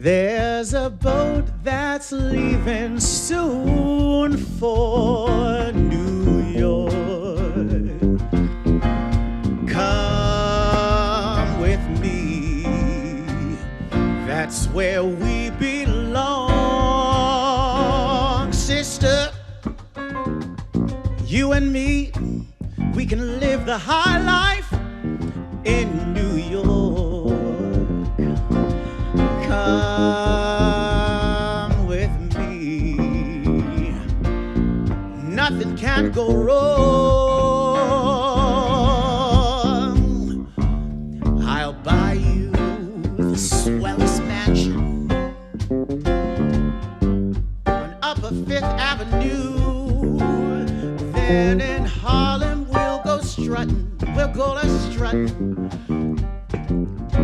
There's a boat that's leaving soon for New York. Come with me, that's where we belong. Sister, you and me, we can live the high life in New York. Come with me, nothing can go wrong. I'll buy you the swellest mansion on Upper Fifth Avenue. Then in Harlem we'll go strutting,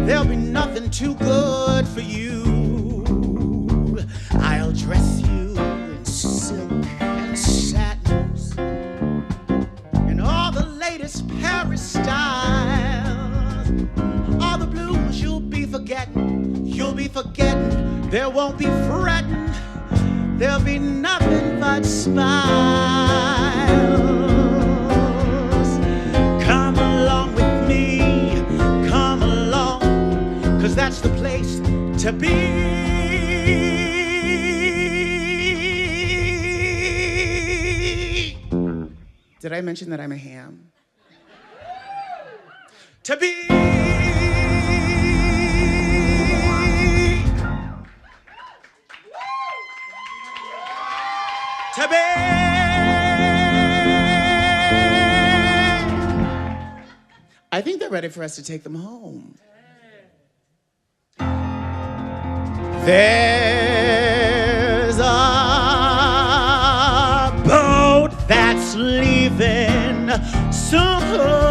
There'll be nothing too good for you. I'll dress you in silk and satins and all the latest Paris styles. All the blues you'll be forgetting. There won't be fretting. There'll be nothing but smiles. Come along with me, come along, 'cause that's the place to be. Did I mention that I'm a ham? To be. To be. I think they're ready for us to take them home. There's a boat that's leaving soon.